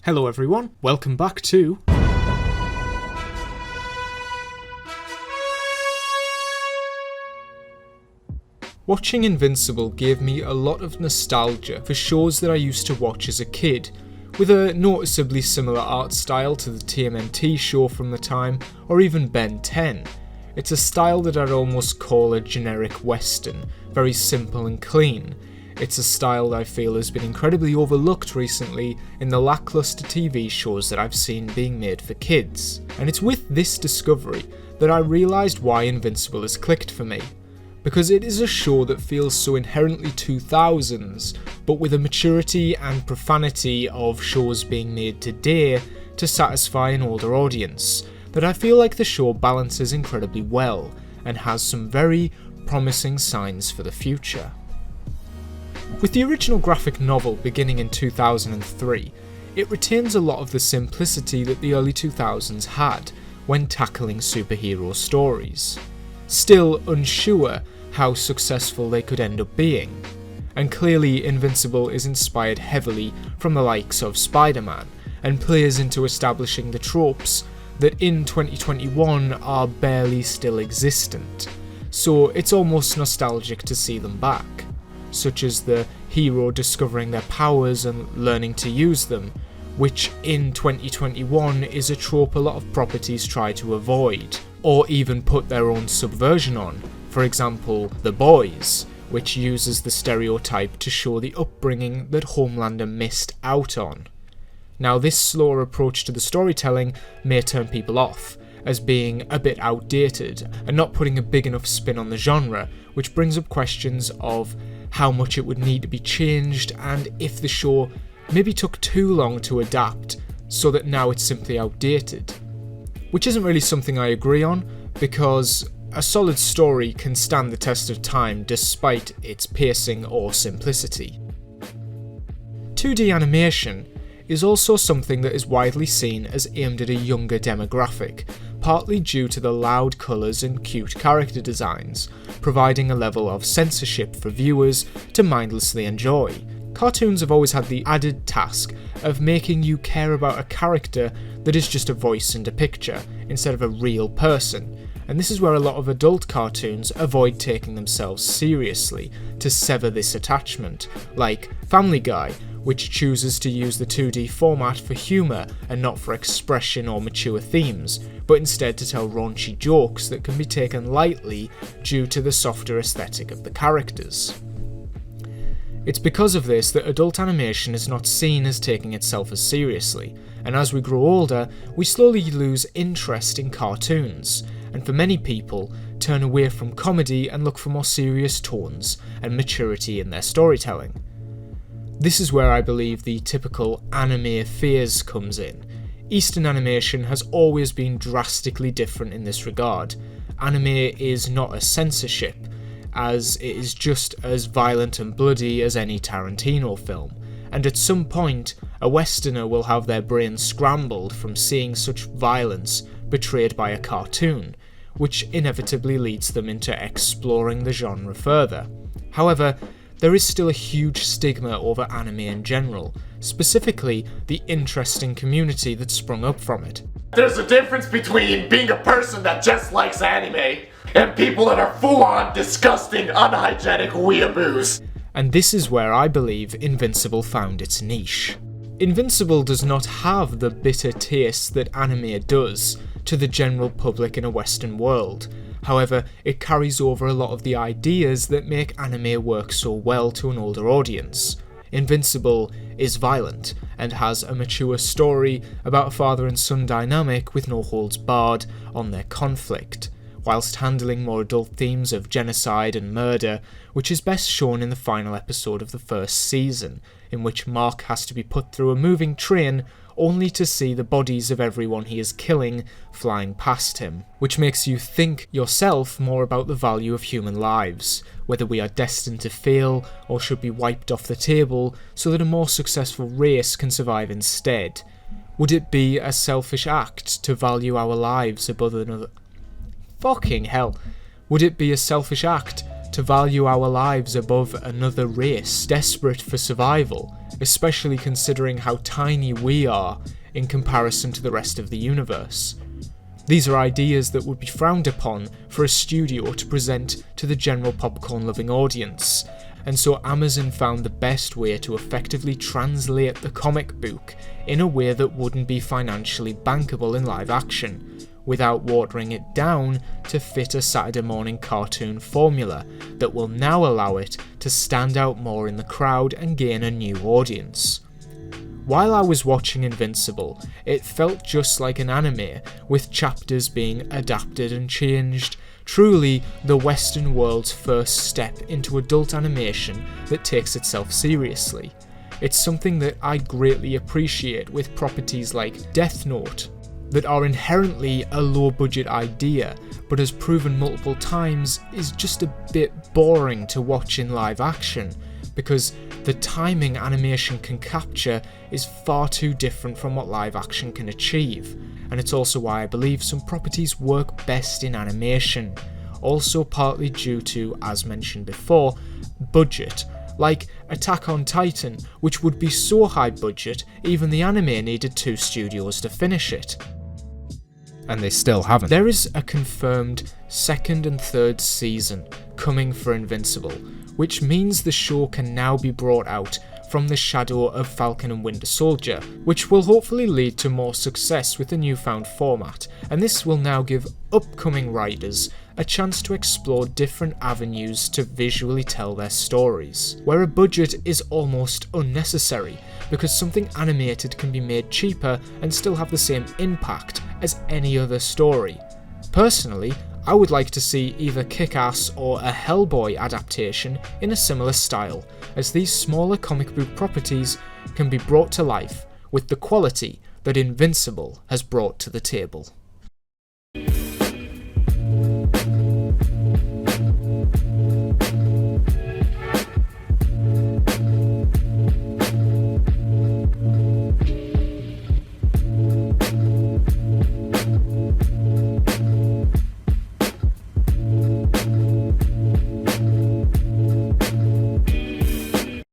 Hello everyone, welcome back to... Watching Invincible gave me a lot of nostalgia for shows that I used to watch as a kid, with a noticeably similar art style to the TMNT show from the time, or even Ben 10. It's a style that I'd almost call a generic western, very simple and clean. It's a style that I feel has been incredibly overlooked recently in the lackluster TV shows that I've seen being made for kids. And it's with this discovery that I realised why Invincible has clicked for me. Because it is a show that feels so inherently 2000s, but with a maturity and profanity of shows being made today to satisfy an older audience, that I feel like the show balances incredibly well, and has some very promising signs for the future. With the original graphic novel beginning in 2003, it retains a lot of the simplicity that the early 2000s had when tackling superhero stories. Still unsure how successful they could end up being, and clearly Invincible is inspired heavily from the likes of Spider-Man, and plays into establishing the tropes that in 2021 are barely still existent, so it's almost nostalgic to see them back, such as the hero discovering their powers and learning to use them, which in 2021 is a trope a lot of properties try to avoid, or even put their own subversion on. For example, The Boys, which uses the stereotype to show the upbringing that Homelander missed out on. Now, this slower approach to the storytelling may turn people off, as being a bit outdated and not putting a big enough spin on the genre, which brings up questions of how much it would need to be changed and if the show maybe took too long to adapt so that now it's simply outdated. Which isn't really something I agree on, because a solid story can stand the test of time despite its pacing or simplicity. 2D animation is also something that is widely seen as aimed at a younger demographic, partly due to the loud colours and cute character designs, providing a level of censorship for viewers to mindlessly enjoy. Cartoons have always had the added task of making you care about a character that is just a voice and a picture, instead of a real person, and this is where a lot of adult cartoons avoid taking themselves seriously to sever this attachment, like Family Guy, which chooses to use the 2D format for humour and not for expression or mature themes, but instead to tell raunchy jokes that can be taken lightly due to the softer aesthetic of the characters. It's because of this that adult animation is not seen as taking itself as seriously, and as we grow older, we slowly lose interest in cartoons, and for many people, turn away from comedy and look for more serious tones and maturity in their storytelling. This is where I believe the typical anime phase comes in. Eastern animation has always been drastically different in this regard. Anime is not a censorship, as it is just as violent and bloody as any Tarantino film, and at some point, a Westerner will have their brains scrambled from seeing such violence portrayed by a cartoon, which inevitably leads them into exploring the genre further. However, there is still a huge stigma over anime in general, specifically the interesting community that sprung up from it. There's a difference between being a person that just likes anime and people that are full-on disgusting, unhygienic weeaboos. And this is where I believe Invincible found its niche. Invincible does not have the bitter taste that anime does to the general public in a Western world. However, it carries over a lot of the ideas that make anime work so well to an older audience. Invincible is violent, and has a mature story about a father and son dynamic with no holds barred on their conflict, whilst handling more adult themes of genocide and murder, which is best shown in the final episode of the first season, in which Mark has to be put through a moving train only to see the bodies of everyone he is killing flying past him, which makes you think yourself more about the value of human lives, whether we are destined to fail or should be wiped off the table so that a more successful race can survive instead. Would it be a selfish act to value our lives above another? Fucking hell. Would it be a selfish act to value our lives above another race desperate for survival, especially considering how tiny we are in comparison to the rest of the universe. These are ideas that would be frowned upon for a studio to present to the general popcorn-loving audience, and so Amazon found the best way to effectively translate the comic book in a way that wouldn't be financially bankable in live action, without watering it down to fit a Saturday morning cartoon formula that will now allow it to stand out more in the crowd and gain a new audience. While I was watching Invincible, it felt just like an anime, with chapters being adapted and changed, truly the Western world's first step into adult animation that takes itself seriously. It's something that I greatly appreciate with properties like Death Note, that are inherently a low-budget idea, but as proven multiple times is just a bit boring to watch in live action, because the timing animation can capture is far too different from what live action can achieve, and it's also why I believe some properties work best in animation, also partly due to, as mentioned before, budget, like Attack on Titan, which would be so high budget even the anime needed 2 studios to finish it. And they still haven't. There is a confirmed 2nd and 3rd season coming for Invincible, which means the show can now be brought out from the shadow of Falcon and Winter Soldier, which will hopefully lead to more success with the newfound format, and this will now give upcoming writers a chance to explore different avenues to visually tell their stories, where a budget is almost unnecessary, because something animated can be made cheaper and still have the same impact as any other story. Personally, I would like to see either Kick-Ass or a Hellboy adaptation in a similar style, as these smaller comic book properties can be brought to life with the quality that Invincible has brought to the table.